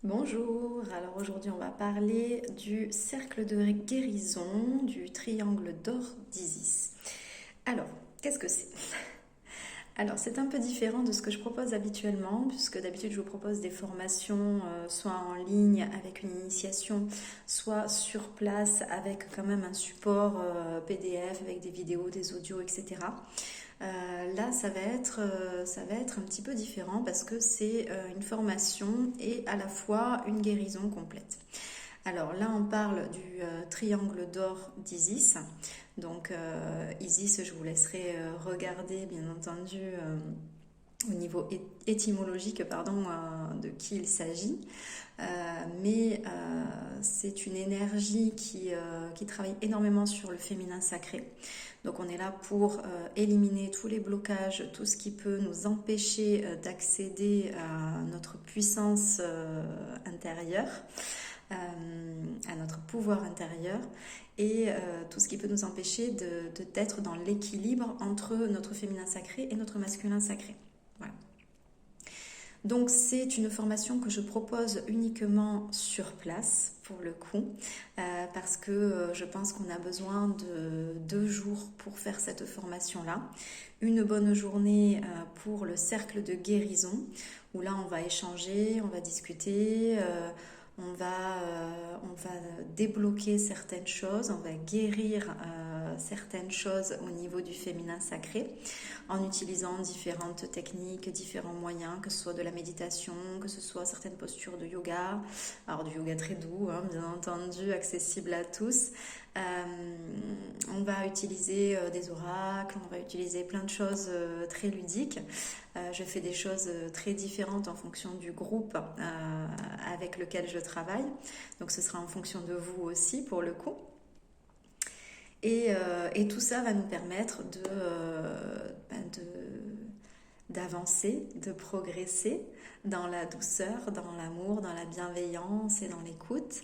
Bonjour, alors aujourd'hui on va parler du cercle de guérison du triangle d'or d'Isis. Alors, qu'est-ce que c'est? Alors c'est un peu différent de ce que je propose habituellement, puisque d'habitude je vous propose des formations soit en ligne avec une initiation, soit sur place avec quand même un support PDF avec des vidéos, des audios, etc. Là, ça va être un petit peu différent parce que c'est une formation et à la fois une guérison complète. Alors là, on parle du triangle d'or d'Isis. Donc Isis, je vous laisserai regarder, bien entendu, au niveau étymologique, pardon, de qui il s'agit. Mais c'est une énergie qui travaille énormément sur le féminin sacré. Donc on est là pour éliminer tous les blocages, tout ce qui peut nous empêcher d'accéder à notre puissance intérieure, à notre pouvoir intérieur et tout ce qui peut nous empêcher d'être dans l'équilibre entre notre féminin sacré et notre masculin sacré. Voilà. Donc c'est une formation que je propose uniquement sur place pour le coup, parce que je pense qu'on a besoin de 2 jours pour faire cette formation-là. Une bonne journée pour le cercle de guérison, où là on va échanger, on va discuter, on va débloquer certaines choses, on va guérir certaines choses au niveau du féminin sacré en utilisant différentes techniques, différents moyens, que ce soit de la méditation, que ce soit certaines postures de yoga, alors du yoga très doux, hein, bien entendu, accessible à tous. Euh, on va utiliser des oracles, on va utiliser plein de choses très ludiques. Je fais des choses très différentes en fonction du groupe avec lequel je travaille. Donc ce sera en fonction de vous aussi pour le coup. Et tout ça va nous permettre d'avancer, de progresser dans la douceur, dans l'amour, dans la bienveillance et dans l'écoute,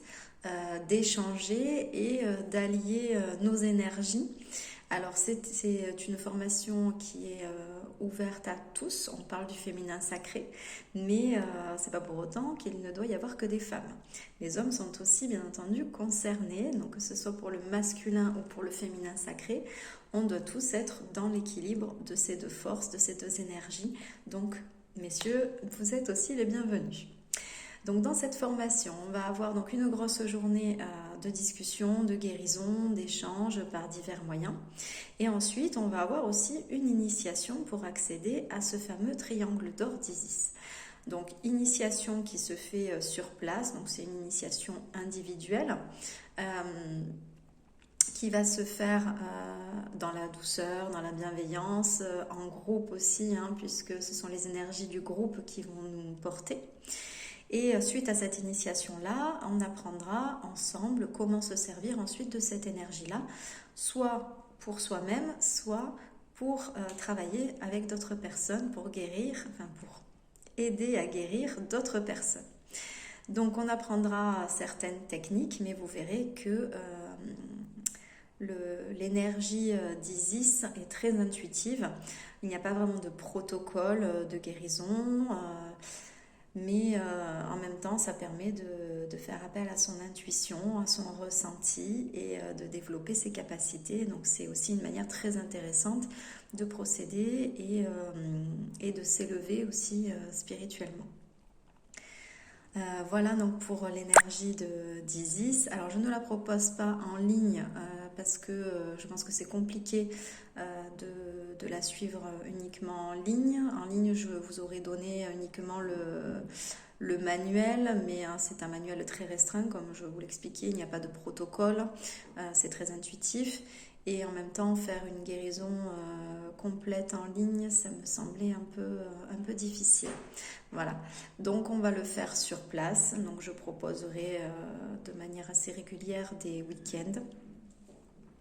d'échanger et d'allier nos énergies. Alors c'est une formation qui est ouverte à tous, on parle du féminin sacré, mais c'est pas pour autant qu'il ne doit y avoir que des femmes. Les hommes sont aussi bien entendu concernés, donc que ce soit pour le masculin ou pour le féminin sacré, on doit tous être dans l'équilibre de ces deux forces, de ces deux énergies. Donc messieurs, vous êtes aussi les bienvenus. Donc dans cette formation, on va avoir donc une grosse journée de discussion, de guérison, d'échange par divers moyens. Et ensuite, on va avoir aussi une initiation pour accéder à ce fameux triangle d'or d'Isis. Donc initiation qui se fait sur place, donc c'est une initiation individuelle qui va se faire dans la douceur, dans la bienveillance, en groupe aussi, hein, puisque ce sont les énergies du groupe qui vont nous porter. Et suite à cette initiation-là, on apprendra ensemble comment se servir ensuite de cette énergie-là, soit pour soi-même, soit pour travailler avec d'autres personnes, pour guérir, enfin pour aider à guérir d'autres personnes. Donc on apprendra certaines techniques, mais vous verrez que l'énergie d'Isis est très intuitive. Il n'y a pas vraiment de protocole de guérison. Mais en même temps, ça permet de faire appel à son intuition, à son ressenti et de développer ses capacités. Donc c'est aussi une manière très intéressante de procéder et de s'élever aussi spirituellement. Voilà donc pour l'énergie d'Isis. Alors je ne la propose pas en ligne parce que je pense que c'est compliqué de la suivre uniquement en ligne. En ligne, je vous aurais donné uniquement le manuel, mais c'est un manuel très restreint, comme je vous l'expliquais, il n'y a pas de protocole, c'est très intuitif. Et en même temps, faire une guérison complète en ligne, ça me semblait un peu difficile. Voilà, donc on va le faire sur place. Donc je proposerai de manière assez régulière des week-ends.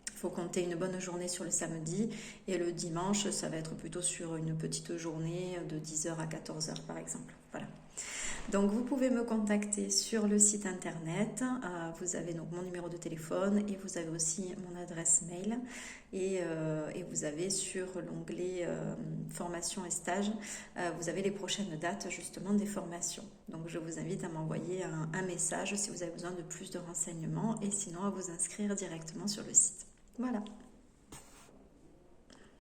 Il faut compter une bonne journée sur le samedi et le dimanche, ça va être plutôt sur une petite journée de 10h à 14h par exemple. Voilà. Donc vous pouvez me contacter sur le site internet, vous avez donc mon numéro de téléphone et vous avez aussi mon adresse mail et vous avez sur l'onglet formation et stage, vous avez les prochaines dates justement des formations. Donc je vous invite à m'envoyer un message si vous avez besoin de plus de renseignements et sinon à vous inscrire directement sur le site. Voilà.